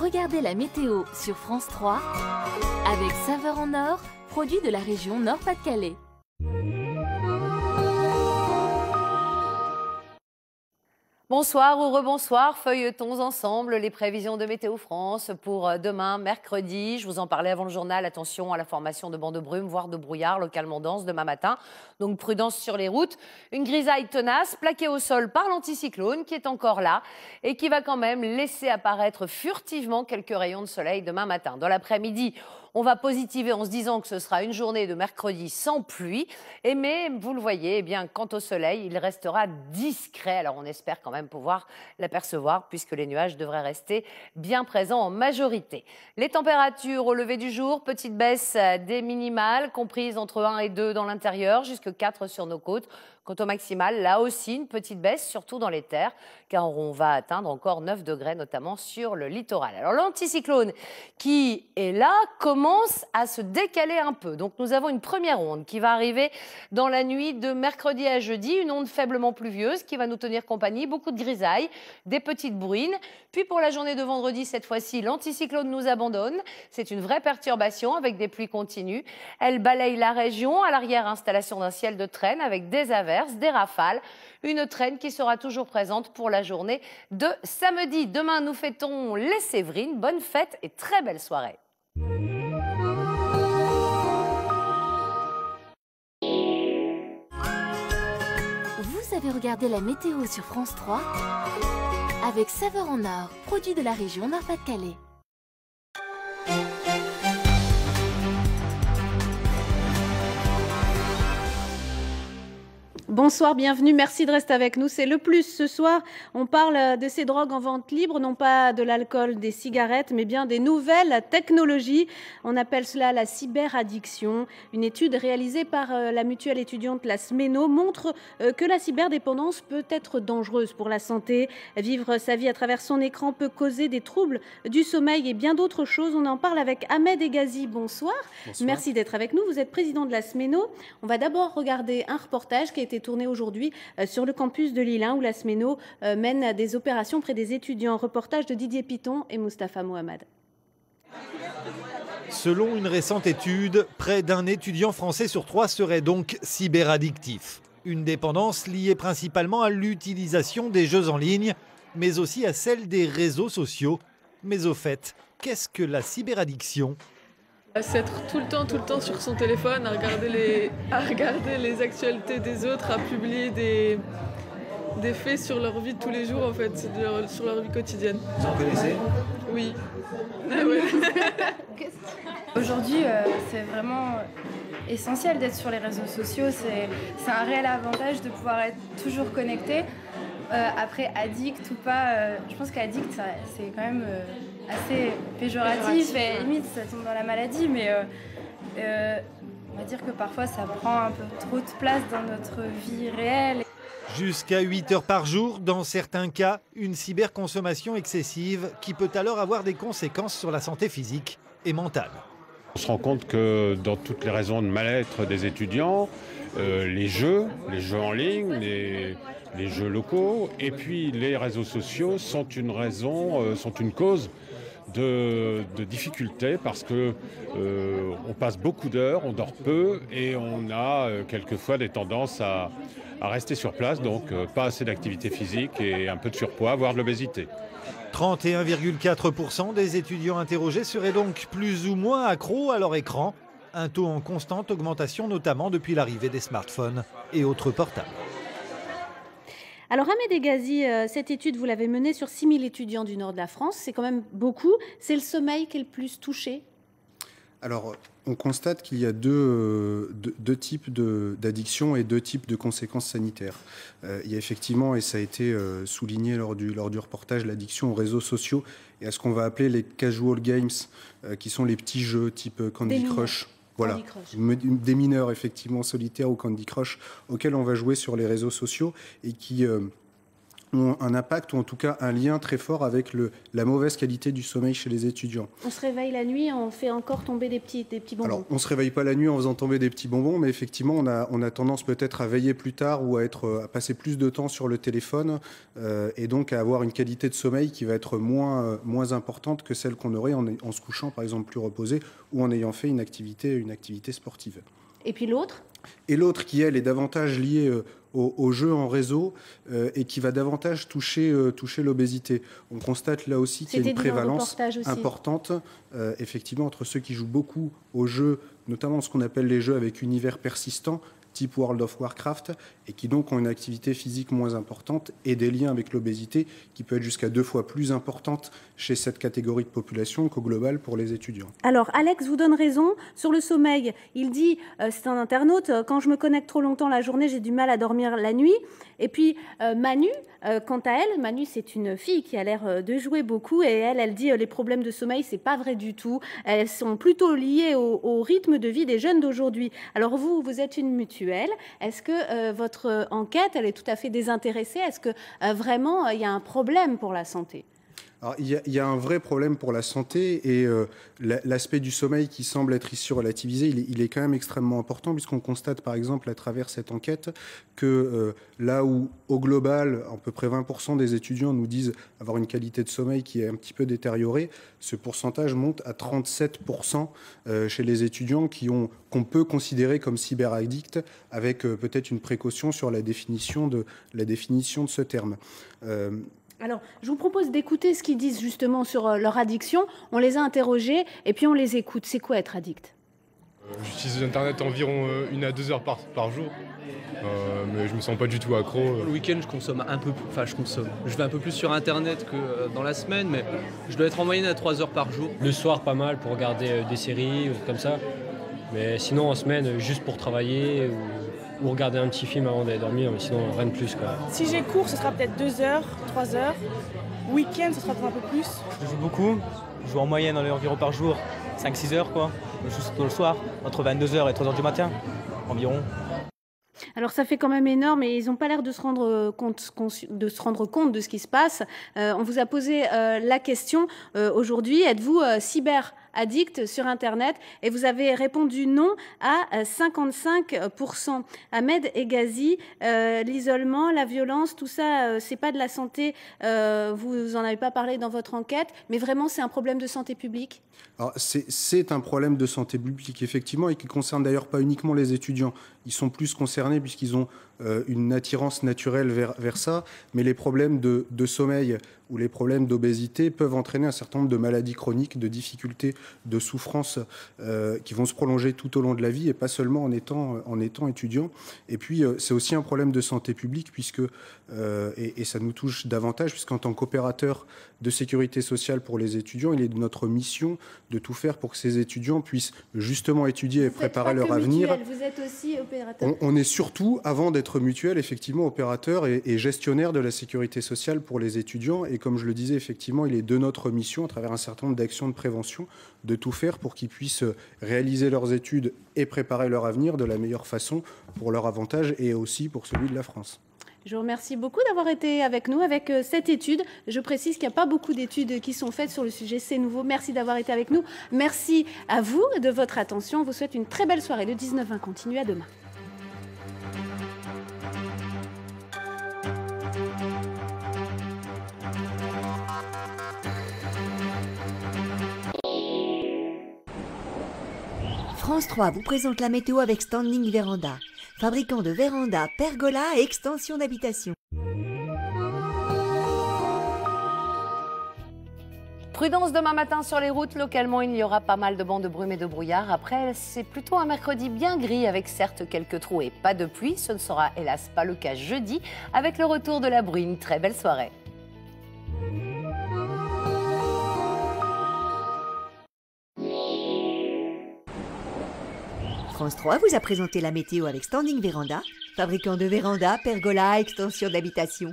Regardez la météo sur France 3 avec Saveur en Or, produit de la région Nord-Pas-de-Calais. Bonsoir ou rebonsoir, feuilletons ensemble les prévisions de Météo France pour demain, mercredi. Je vous en parlais avant le journal, attention à la formation de bancs de brume, voire de brouillard localement dense demain matin. Donc prudence sur les routes. Une grisaille tenace plaquée au sol par l'anticyclone qui est encore là et qui va quand même laisser apparaître furtivement quelques rayons de soleil demain matin. Dans l'après-midi, on va positiver en se disant que ce sera une journée de mercredi sans pluie. Mais vous le voyez, eh bien, quant au soleil, il restera discret. Alors on espère quand même pouvoir l'apercevoir puisque les nuages devraient rester bien présents en majorité. Les températures au lever du jour, petite baisse des minimales comprises entre 1 et 2 dans l'intérieur, jusque 4 sur nos côtes. Quant au maximal, là aussi, une petite baisse, surtout dans les terres, car on va atteindre encore 9 degrés, notamment sur le littoral. Alors l'anticyclone qui est là commence à se décaler un peu. Donc nous avons une première onde qui va arriver dans la nuit de mercredi à jeudi, une onde faiblement pluvieuse qui va nous tenir compagnie, beaucoup de grisailles, des petites bruines. Puis pour la journée de vendredi, cette fois-ci, l'anticyclone nous abandonne. C'est une vraie perturbation avec des pluies continues. Elle balaye la région, à l'arrière, installation d'un ciel de traîne avec des averses, des rafales, une traîne qui sera toujours présente pour la journée de samedi. Demain, nous fêtons les Séverines. Bonne fête et très belle soirée. Vous avez regardé la météo sur France 3 avec Saveur en Or, produit de la région Nord-Pas-de-Calais. Bonsoir, bienvenue, merci de rester avec nous. C'est Le Plus ce soir. On parle de ces drogues en vente libre, non pas de l'alcool, des cigarettes, mais bien des nouvelles technologies. On appelle cela la cyberaddiction. Une étude réalisée par la mutuelle étudiante La Sméno montre que la cyberdépendance peut être dangereuse pour la santé. Vivre sa vie à travers son écran peut causer des troubles du sommeil et bien d'autres choses. On en parle avec Ahmed Egazi. Bonsoir. Bonsoir. Merci d'être avec nous. Vous êtes président de La Sméno. On va d'abord regarder un reportage qui a été tourné aujourd'hui sur le campus de Lille 1 où la Sméno mène des opérations près des étudiants. Reportage de Didier Piton et Mustapha Mohamed. Selon une récente étude, près d'un étudiant français sur 3 serait donc cyberaddictif. Une dépendance liée principalement à l'utilisation des jeux en ligne, mais aussi à celle des réseaux sociaux. Mais au fait, qu'est-ce que la cyberaddiction ? C'est être tout le temps sur son téléphone, à regarder les actualités des autres, à publier des faits sur leur vie de tous les jours, en fait, sur leur vie quotidienne. Vous en connaissez ? Oui. Aujourd'hui, c'est vraiment essentiel d'être sur les réseaux sociaux. C'est un réel avantage de pouvoir être toujours connecté. Après, addict ou pas, je pense qu'addict, c'est quand même assez péjoratif et limite ça tombe dans la maladie, mais on va dire que parfois ça prend un peu trop de place dans notre vie réelle. Jusqu'à 8 heures par jour, dans certains cas, une cyberconsommation excessive qui peut alors avoir des conséquences sur la santé physique et mentale. On se rend compte que dans toutes les raisons de mal-être des étudiants, les jeux en ligne, les jeux locaux et puis les réseaux sociaux sont une cause de difficultés parce que on passe beaucoup d'heures, on dort peu et on a quelquefois des tendances à rester sur place, donc pas assez d'activité physique et un peu de surpoids, voire de l'obésité. 31,4% des étudiants interrogés seraient donc plus ou moins accros à leur écran, un taux en constante augmentation notamment depuis l'arrivée des smartphones et autres portables. Alors Ahmed Egazi, cette étude, vous l'avez menée sur 6000 étudiants du nord de la France. C'est quand même beaucoup. C'est le sommeil qui est le plus touché ? Alors, on constate qu'il y a deux types d'addiction et 2 types de conséquences sanitaires. Il y a effectivement, et ça a été souligné lors du reportage, l'addiction aux réseaux sociaux et à ce qu'on va appeler les casual games, qui sont les petits jeux type Candy Crush. Voilà, des mineurs effectivement solitaires ou Candy Crush auxquels on va jouer sur les réseaux sociaux et qui ont un impact ou en tout cas un lien très fort avec la mauvaise qualité du sommeil chez les étudiants. On se réveille la nuit, on fait encore tomber des petits bonbons. Alors, on ne se réveille pas la nuit en faisant tomber des petits bonbons, mais effectivement, on a tendance peut-être à veiller plus tard ou à passer plus de temps sur le téléphone et donc à avoir une qualité de sommeil qui va être moins importante que celle qu'on aurait en se couchant, par exemple, plus reposé ou en ayant fait une activité sportive. Et puis l'autre ? Et l'autre qui, elle, est davantage liée au jeu en réseau et qui va davantage toucher l'obésité. On constate là aussi qu'il y a une prévalence importante, effectivement, entre ceux qui jouent beaucoup aux jeux, notamment ce qu'on appelle les jeux avec univers persistant, type World of Warcraft, et qui donc ont une activité physique moins importante et des liens avec l'obésité qui peut être jusqu'à 2 fois plus importante chez cette catégorie de population qu'au global pour les étudiants. Alors, Alex vous donne raison sur le sommeil. Il dit, c'est un internaute, quand je me connecte trop longtemps la journée, j'ai du mal à dormir la nuit. Et puis, Manu, quant à elle, Manu, c'est une fille qui a l'air de jouer beaucoup et elle dit les problèmes de sommeil, c'est pas vrai du tout. Elles sont plutôt liées au rythme de vie des jeunes d'aujourd'hui. Alors vous êtes une mutuelle. Est-ce que votre enquête, elle est tout à fait désintéressée? Est-ce que vraiment, il y a un problème pour la santé? Alors, il y a un vrai problème pour la santé et l'aspect du sommeil qui semble être ici relativisé, il est quand même extrêmement important puisqu'on constate par exemple à travers cette enquête que là où au global à peu près 20% des étudiants nous disent avoir une qualité de sommeil qui est un petit peu détériorée, ce pourcentage monte à 37% chez les étudiants qu'on peut considérer comme cyberaddicts avec peut-être une précaution sur la définition de ce terme. Alors, je vous propose d'écouter ce qu'ils disent justement sur leur addiction. On les a interrogés et puis on les écoute. C'est quoi être addict? J'utilise Internet environ 1 à 2 heures par jour, mais je me sens pas du tout accro. Le week-end, je consomme un peu, je vais un peu plus sur Internet que dans la semaine, mais je dois être en moyenne à 3 heures par jour. Le soir, pas mal pour regarder des séries ou comme ça, mais sinon en semaine, juste pour travailler ou regarder un petit film avant d'aller dormir, mais sinon rien de plus, quoi. Si j'ai cours, ce sera peut-être 2 heures, 3 heures. Week-end, ce sera peut-être un peu plus. Je joue beaucoup, je joue en moyenne environ par jour, 5-6 heures, quoi. Je joue surtout le soir, entre 22h et 3h du matin, environ. Alors ça fait quand même énorme et ils n'ont pas l'air de se rendre compte de ce qui se passe. On vous a posé la question aujourd'hui, êtes-vous cyberaddict sur Internet? Et vous avez répondu non à 55%. Ahmed et Ghazi, l'isolement, la violence, tout ça, c'est pas de la santé. Vous en avez pas parlé dans votre enquête, mais vraiment c'est un problème de santé publique? Alors, c'est un problème de santé publique, effectivement, et qui concerne d'ailleurs pas uniquement les étudiants. Ils sont plus concernés puisqu'ils ont une attirance naturelle vers ça, mais les problèmes de sommeil ou les problèmes d'obésité peuvent entraîner un certain nombre de maladies chroniques, de difficultés, de souffrances qui vont se prolonger tout au long de la vie et pas seulement en étant étudiant. Et puis, c'est aussi un problème de santé publique puisque, et ça nous touche davantage, puisqu'en tant qu'opérateur de sécurité sociale pour les étudiants, il est de notre mission de tout faire pour que ces étudiants puissent justement étudier et préparer leur avenir. Vous êtes aussi opérateur. On est surtout, avant d'être mutuelle, effectivement opérateur et gestionnaire de la sécurité sociale pour les étudiants. Et comme je le disais, effectivement, il est de notre mission, à travers un certain nombre d'actions de prévention, de tout faire pour qu'ils puissent réaliser leurs études et préparer leur avenir de la meilleure façon pour leur avantage et aussi pour celui de la France. Je vous remercie beaucoup d'avoir été avec nous avec cette étude. Je précise qu'il n'y a pas beaucoup d'études qui sont faites sur le sujet, c'est nouveau. Merci d'avoir été avec nous. Merci à vous de votre attention. On vous souhaite une très belle soirée. Le 19-20 continue, à demain. France 3 vous présente la météo avec Standing Véranda, fabricant de vérandas, pergolas et extensions d'habitation. Prudence demain matin sur les routes. Localement, il y aura pas mal de bancs de brume et de brouillard. Après, c'est plutôt un mercredi bien gris avec certes quelques trous et pas de pluie. Ce ne sera hélas pas le cas jeudi avec le retour de la bruine. Très belle soirée. France 3 vous a présenté la météo avec Standing Véranda, fabricant de vérandas, pergolas, extensions d'habitation.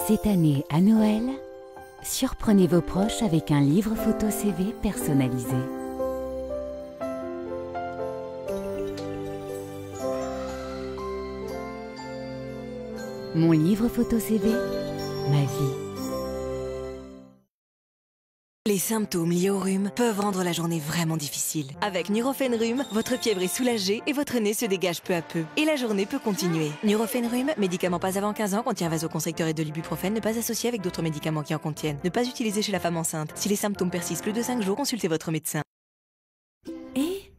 Cette année, à Noël, surprenez vos proches avec un livre photo CV personnalisé. Mon livre photo CV, ma vie. Les symptômes liés au rhume peuvent rendre la journée vraiment difficile. Avec Nurofen Rhume, votre fièvre est soulagée et votre nez se dégage peu à peu. Et la journée peut continuer. Nurofen Rhume, médicament pas avant 15 ans, contient vasoconstricteur et de l'ibuprofène, ne pas associé avec d'autres médicaments qui en contiennent. Ne pas utiliser chez la femme enceinte. Si les symptômes persistent plus de 5 jours, consultez votre médecin. Et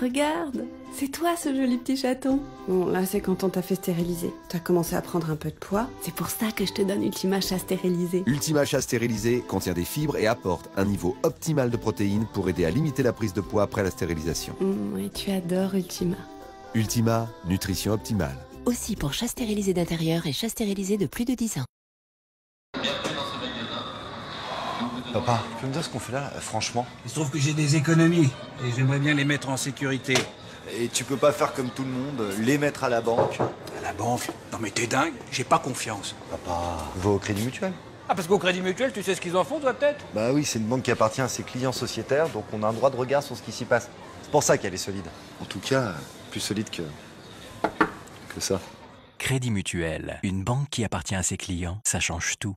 regarde, c'est toi ce joli petit chaton. Bon, là c'est quand on t'a fait stériliser. T'as commencé à prendre un peu de poids. C'est pour ça que je te donne Ultima Chat stérilisé. Ultima Chat stérilisé contient des fibres et apporte un niveau optimal de protéines pour aider à limiter la prise de poids après la stérilisation. Oui, tu adores Ultima. Ultima, nutrition optimale. Aussi pour chat stérilisé d'intérieur et chat stérilisé de plus de 10 ans. Papa, tu peux me dire ce qu'on fait là, franchement? Il se trouve que j'ai des économies et j'aimerais bien les mettre en sécurité. Et tu peux pas faire comme tout le monde, les mettre à la banque? À la banque? Non mais t'es dingue, j'ai pas confiance. Papa, va au Crédit Mutuel. Ah, parce qu'au Crédit Mutuel, tu sais ce qu'ils en font, toi, peut-être? Bah oui, c'est une banque qui appartient à ses clients sociétaires, donc on a un droit de regard sur ce qui s'y passe. C'est pour ça qu'elle est solide. En tout cas, plus solide que ça. Crédit Mutuel, une banque qui appartient à ses clients, ça change tout.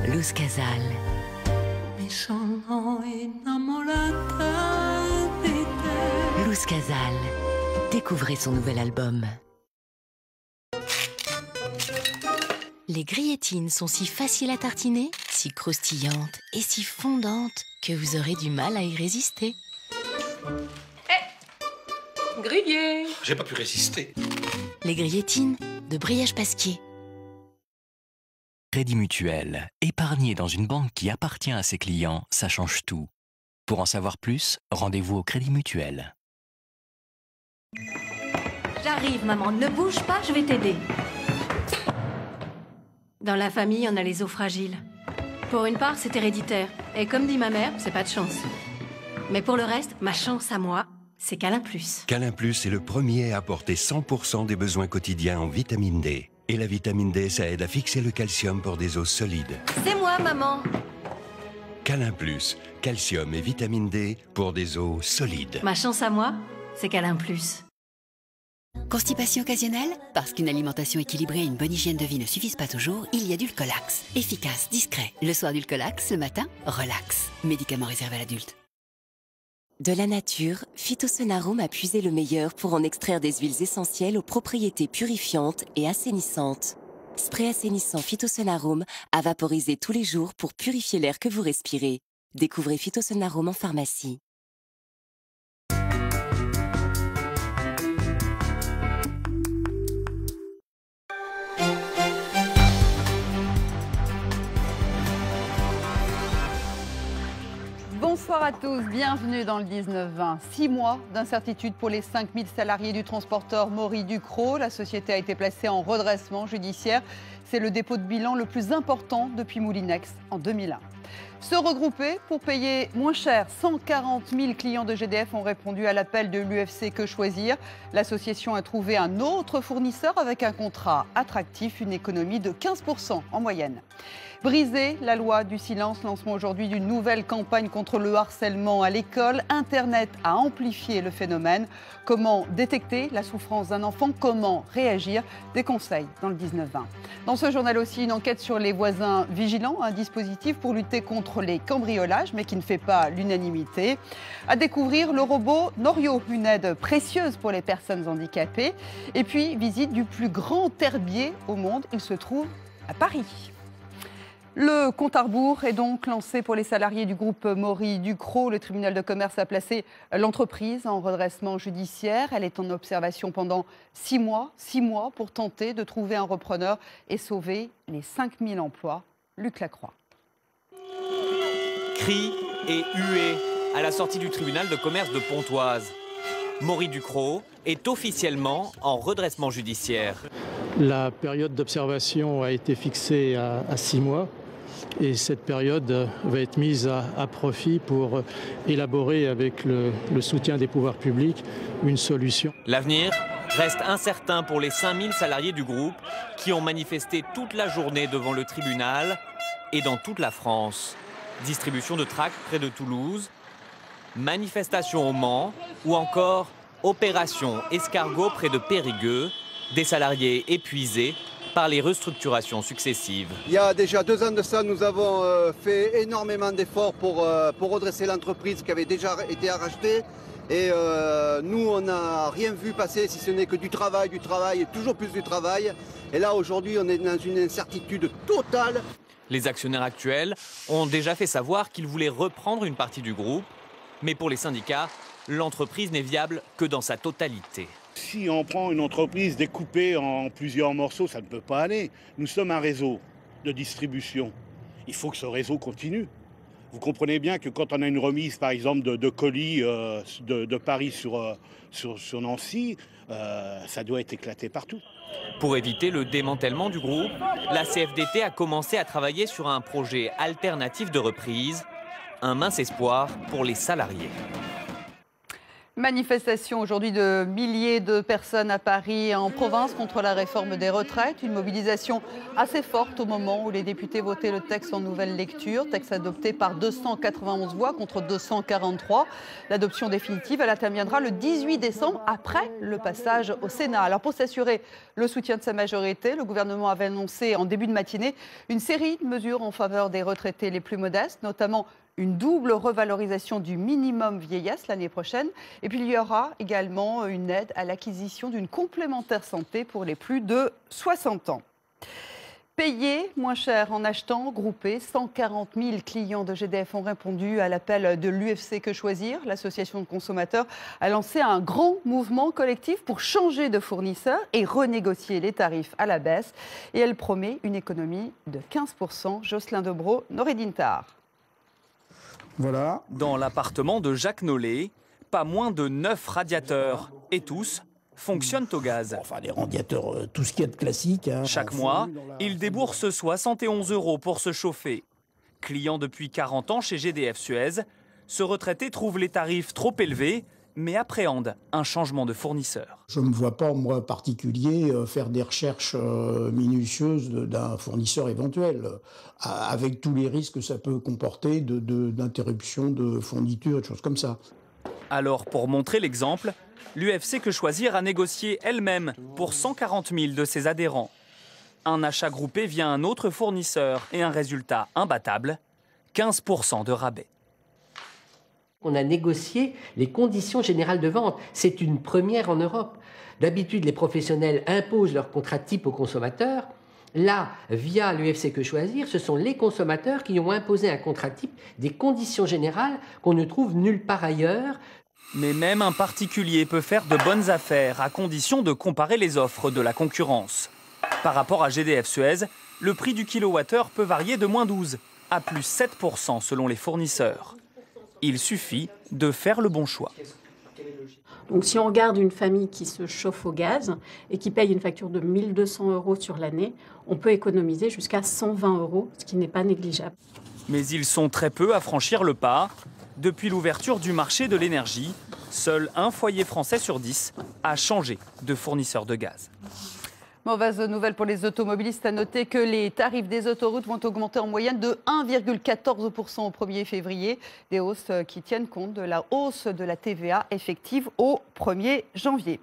Luz Casal. Luz Casal. Découvrez son nouvel album. Les grillettines sont si faciles à tartiner, si croustillantes et si fondantes que vous aurez du mal à y résister. Grillé! J'ai pas pu résister. Les grillettines de Brioche Pasquier. Crédit Mutuel, épargner dans une banque qui appartient à ses clients, ça change tout. Pour en savoir plus, rendez-vous au Crédit Mutuel. J'arrive, maman. Ne bouge pas, je vais t'aider. Dans la famille, on a les os fragiles. Pour une part, c'est héréditaire. Et comme dit ma mère, c'est pas de chance. Mais pour le reste, ma chance à moi, c'est Câlin Plus. Câlin Plus est le premier à apporter 100% des besoins quotidiens en vitamine D. Et la vitamine D, ça aide à fixer le calcium pour des os solides. C'est moi, maman. Câlin Plus, calcium et vitamine D pour des os solides. Ma chance à moi, c'est Câlin Plus. Constipation occasionnelle? Parce qu'une alimentation équilibrée et une bonne hygiène de vie ne suffisent pas toujours, il y a Dulcolax. Efficace, discret. Le soir Dulcolax, le matin, relax. Médicament réservé à l'adulte. De la nature, Phytosonarum a puisé le meilleur pour en extraire des huiles essentielles aux propriétés purifiantes et assainissantes. Spray assainissant Phytosonarum à vaporiser tous les jours pour purifier l'air que vous respirez. Découvrez Phytosonarum en pharmacie. Bonsoir à tous, bienvenue dans le 19-20. 6 mois d'incertitude pour les 5000 salariés du transporteur Maury Ducrot. La société a été placée en redressement judiciaire. C'est le dépôt de bilan le plus important depuis Moulinex en 2001. Se regrouper pour payer moins cher. 140 000 clients de GDF ont répondu à l'appel de l'UFC Que Choisir. L'association a trouvé un autre fournisseur avec un contrat attractif, une économie de 15% en moyenne. Briser la loi du silence, lancement aujourd'hui d'une nouvelle campagne contre le harcèlement à l'école. Internet a amplifié le phénomène. Comment détecter la souffrance d'un enfant? Comment réagir? Des conseils dans le 19-20. Dans ce journal aussi, une enquête sur les voisins vigilants, un dispositif pour lutter contre les cambriolages, mais qui ne fait pas l'unanimité. À découvrir le robot Norio, une aide précieuse pour les personnes handicapées. Et puis, visite du plus grand herbier au monde. Il se trouve à Paris. Le compte à rebours est donc lancé pour les salariés du groupe Maury Ducrot. Le tribunal de commerce a placé l'entreprise en redressement judiciaire. Elle est en observation pendant 6 mois. 6 mois pour tenter de trouver un repreneur et sauver les 5000 emplois. Luc Lacroix. Cris et huées à la sortie du tribunal de commerce de Pontoise. Maury Ducrot est officiellement en redressement judiciaire. La période d'observation a été fixée à 6 mois. Et cette période va être mise à profit pour élaborer avec le soutien des pouvoirs publics une solution. L'avenir reste incertain pour les 5000 salariés du groupe qui ont manifesté toute la journée devant le tribunal et dans toute la France. Distribution de tracts près de Toulouse, manifestation au Mans ou encore opération escargot près de Périgueux. Des salariés épuisés par les restructurations successives. Il y a déjà 2 ans de ça, nous avons fait énormément d'efforts pour redresser l'entreprise qui avait déjà été rachetée. Et nous, on n'a rien vu passer, si ce n'est que du travail et toujours plus du travail. Et là, aujourd'hui, on est dans une incertitude totale. Les actionnaires actuels ont déjà fait savoir qu'ils voulaient reprendre une partie du groupe. Mais pour les syndicats, l'entreprise n'est viable que dans sa totalité. Si on prend une entreprise découpée en plusieurs morceaux, ça ne peut pas aller. Nous sommes un réseau de distribution. Il faut que ce réseau continue. Vous comprenez bien que quand on a une remise, par exemple, de colis de Paris sur Nancy, ça doit être éclaté partout. Pour éviter le démantèlement du groupe, la CFDT a commencé à travailler sur un projet alternatif de reprise, un mince espoir pour les salariés. Manifestation aujourd'hui de milliers de personnes à Paris et en province contre la réforme des retraites. Une mobilisation assez forte au moment où les députés votaient le texte en nouvelle lecture. Texte adopté par 291 voix contre 243. L'adoption définitive, elle interviendra le 18 décembre après le passage au Sénat. Alors pour s'assurer le soutien de sa majorité, le gouvernement avait annoncé en début de matinée une série de mesures en faveur des retraités les plus modestes, notamment une double revalorisation du minimum vieillesse l'année prochaine. Et puis il y aura également une aide à l'acquisition d'une complémentaire santé pour les plus de 60 ans. Payer moins cher en achetant groupé, 140 000 clients de GDF ont répondu à l'appel de l'UFC Que Choisir. L'association de consommateurs a lancé un grand mouvement collectif pour changer de fournisseur et renégocier les tarifs à la baisse. Et elle promet une économie de 15%. Jocelyn Debro, Noureddine Tahar. Voilà. Dans l'appartement de Jacques Nollet, pas moins de 9 radiateurs et tous fonctionnent au gaz. Enfin, les radiateurs, tout ce qu'il y a de classique. Hein. Chaque mois, il débourse 71 € pour se chauffer. Client depuis 40 ans chez GDF Suez, ce retraité trouve les tarifs trop élevés, mais appréhende un changement de fournisseur. Je ne me vois pas, moi, particulier, faire des recherches minutieuses d'un fournisseur éventuel, avec tous les risques que ça peut comporter d'interruption de fourniture et de choses comme ça. Alors, pour montrer l'exemple, l'UFC Que Choisir a négocié elle-même pour 140 000 de ses adhérents. Un achat groupé via un autre fournisseur et un résultat imbattable, 15% de rabais. On a négocié les conditions générales de vente. C'est une première en Europe. D'habitude, les professionnels imposent leur contrat type aux consommateurs. Là, via l'UFC Que Choisir, ce sont les consommateurs qui ont imposé un contrat type, des conditions générales qu'on ne trouve nulle part ailleurs. Mais même un particulier peut faire de bonnes affaires à condition de comparer les offres de la concurrence. Par rapport à GDF Suez, le prix du kilowattheure peut varier de moins 12 à plus 7% selon les fournisseurs. Il suffit de faire le bon choix. Donc si on regarde une famille qui se chauffe au gaz et qui paye une facture de 1 200 € sur l'année, on peut économiser jusqu'à 120 €, ce qui n'est pas négligeable. Mais ils sont très peu à franchir le pas. Depuis l'ouverture du marché de l'énergie, seul un foyer français sur 10 a changé de fournisseur de gaz. Mauvaise nouvelle pour les automobilistes. À noter que les tarifs des autoroutes vont augmenter en moyenne de 1,14% au 1er février. Des hausses qui tiennent compte de la hausse de la TVA effective au 1er janvier.